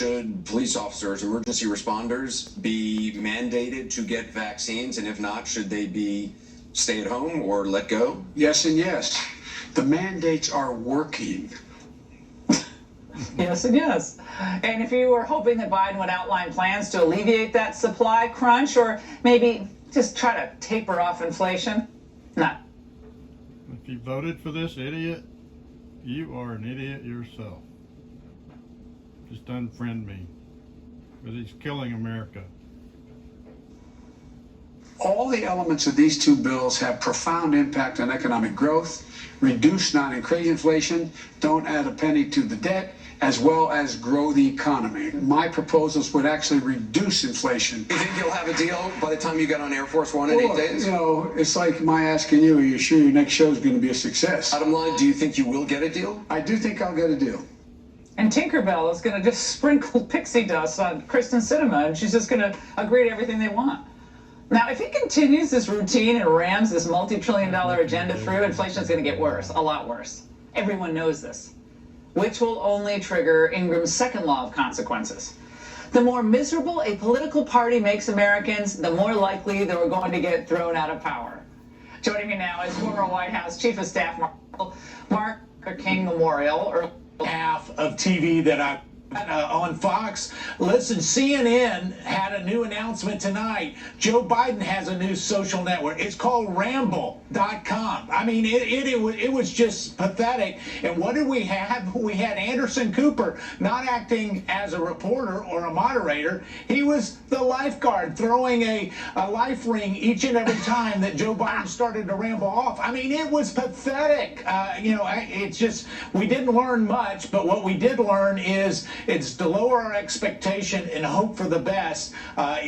should police officers, emergency responders, be mandated to get vaccines? And if not, should they be stay at home or let go? Yes and yes. The mandates are working. Yes and yes. And if you were hoping that Biden would outline plans to alleviate that supply crunch or maybe just try to taper off inflation, no. If you voted for this idiot, you are an idiot yourself. Just unfriend me, because he's killing America. All the elements of these two bills have profound impact on economic growth, reduce non-increase inflation, don't add a penny to the debt, as well as grow the economy. My proposals would actually reduce inflation. Do you think you'll have a deal by the time you get on Air Force One in 8 days? You know, it's like my asking you, are you sure your next show is going to be a success? Bottom line, do you think you will get a deal? I do think I'll get a deal. And Tinkerbell is going to just sprinkle pixie dust on Kristen Sinema, and she's just going to agree to everything they want. Now, if he continues this routine and rams this multi-trillion-dollar agenda through, inflation is going to get worse, a lot worse. Everyone knows this, which will only trigger Ingram's second law of consequences. The more miserable a political party makes Americans, the more likely they're going to get thrown out of power. Joining me now is former White House Chief of Staff Mark Luther King Memorial, or half of TV that I on Fox. Listen, CNN had a new announcement tonight. Joe Biden has a new social network. It's called Ramble.com. I mean, it was just pathetic. And what did we have? We had Anderson Cooper not acting as a reporter or a moderator. He was the lifeguard throwing a life ring each and every time that Joe Biden started to ramble off. I mean, it was pathetic. It's just, we didn't learn much, but what we did learn is it's to lower our expectation and hope for the best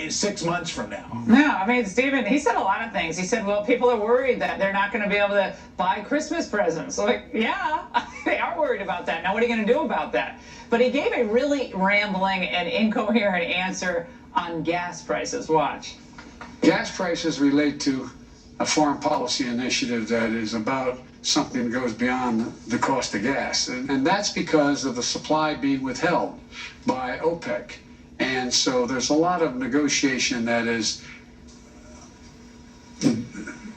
6 months from now. No, I mean, Stephen, he said a lot of things. He said, well, people are worried that they're not going to be able to buy Christmas presents. Like, yeah, they are worried about that. Now, what are you going to do about that? But he gave a really rambling and incoherent answer on gas prices. Watch. Gas prices relate to a foreign policy initiative that is about something that goes beyond the cost of gas. And that's because of the supply being withheld by OPEC. And so there's a lot of negotiation that is,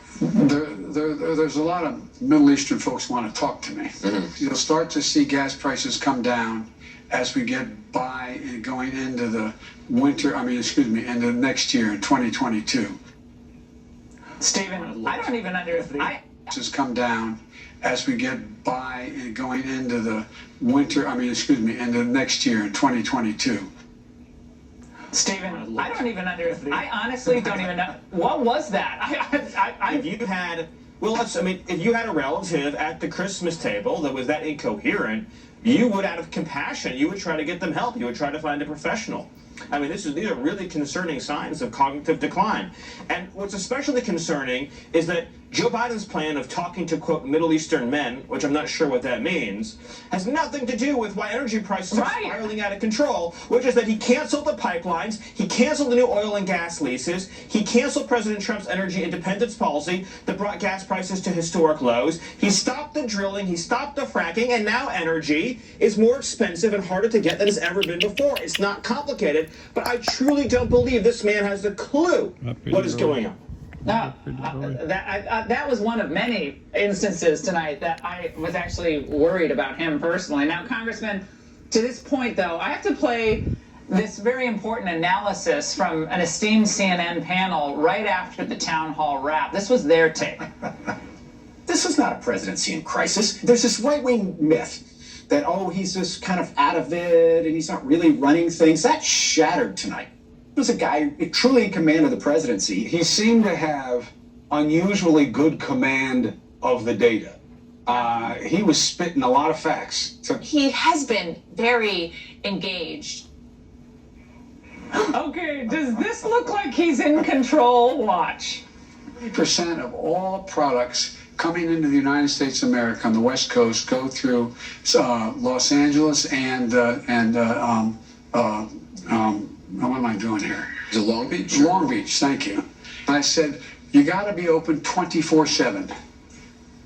there's a lot of Middle Eastern folks want to talk to me. You'll start to see gas prices come down as we get by going into the into next year in 2022. Stephen, I don't even understand. Has come down as we get by going into the into next year in 2022. Stephen, I don't even understand. I honestly don't even know. What was that? If you had, if you had a relative at the Christmas table that was that incoherent, you would, out of compassion, you would try to get them help. You would try to find a professional. I mean, these are really concerning signs of cognitive decline. And what's especially concerning is that Joe Biden's plan of talking to, quote, Middle Eastern men, which I'm not sure what that means, has nothing to do with why energy prices are spiraling out of control, which is that he canceled the pipelines, he canceled the new oil and gas leases, he canceled President Trump's energy independence policy that brought gas prices to historic lows, he stopped the drilling, he stopped the fracking, and now energy is more expensive and harder to get than it's ever been before. It's not complicated, but I truly don't believe this man has a clue what is going on. No, that was one of many instances tonight that I was actually worried about him personally. Now, Congressman, to this point, though, I have to play this very important analysis from an esteemed CNN panel right after the town hall wrap. This was their take. This is not a presidency in crisis. There's this right-wing myth that, he's just kind of out of it and he's not really running things. That shattered tonight. Was a guy truly in command of the presidency. He seemed to have unusually good command of the data. He was spitting a lot of facts. So he has been very engaged. Okay, does this look like he's in control? Watch. 30% of all products coming into the United States of America on the West Coast go through Los Angeles and what am I doing here? Is it Long Beach? Long Beach, thank you. I said, you got to be open 24/7.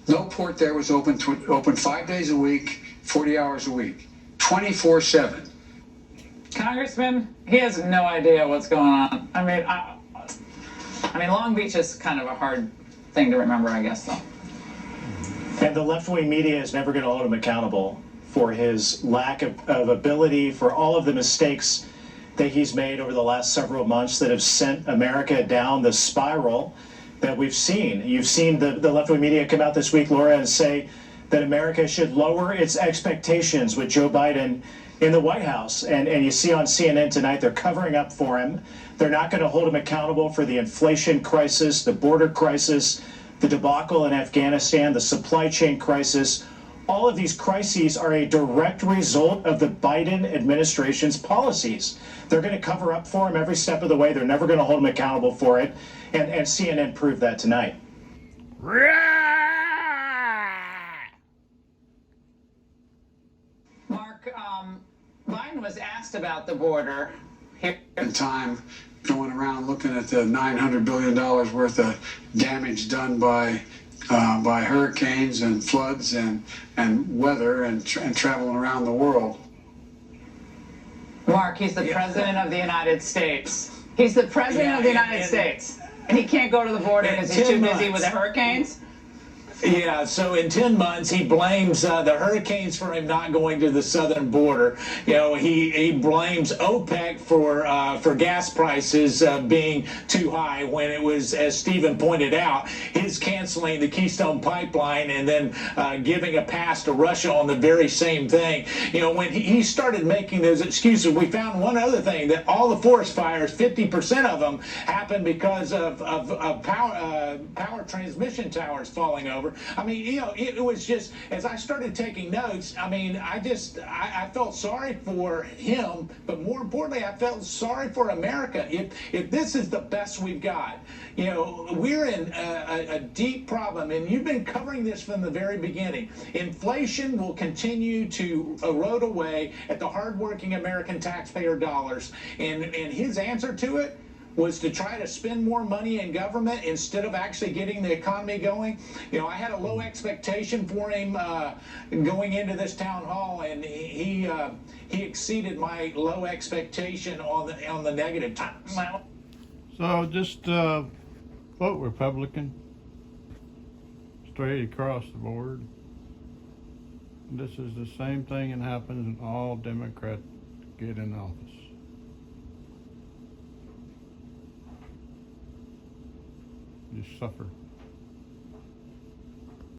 No port there was open 5 days a week, 40 hours a week, 24/7. Congressman, he has no idea what's going on. I mean, Long Beach is kind of a hard thing to remember, I guess, though. And the left-wing media is never going to hold him accountable for his lack of ability, for all of the mistakes that he's made over the last several months that have sent America down the spiral that we've seen. You've seen the left-wing media come out this week, Laura, and say that America should lower its expectations with Joe Biden in the White House. And you see on CNN tonight, they're covering up for him. They're not going to hold him accountable for the inflation crisis, the border crisis, the debacle in Afghanistan, the supply chain crisis. All of these crises are a direct result of the Biden administration's policies. They're going to cover up for him every step of the way. They're never going to hold him accountable for it. And CNN proved that tonight. Mark, Biden was asked about the border here. In time going around looking at the $900 billion worth of damage done by hurricanes and floods and weather and traveling around the world. Mark, he's the president of the United States. He's the president of the United States. And he can't go to the border because he's too busy with the hurricanes? Yeah, so in 10 months, he blames the hurricanes for him not going to the southern border. You know, he blames OPEC for gas prices being too high when it was, as Stephen pointed out, his canceling the Keystone Pipeline and then giving a pass to Russia on the very same thing. You know, when he started making those excuses, we found one other thing, that all the forest fires, 50% of them happened because of power transmission towers falling over. I mean, you know, it was just, as I started taking notes, I mean, I felt sorry for him, but more importantly, I felt sorry for America. If this is the best we've got, you know, we're in a deep problem, and you've been covering this from the very beginning. Inflation will continue to erode away at the hardworking American taxpayer dollars, and his answer to it was to try to spend more money in government instead of actually getting the economy going. You know, I had a low expectation for him going into this town hall, and he exceeded my low expectation on the negative times. So just vote Republican straight across the board. This is the same thing that happens when all Democrats get in office. You suffer.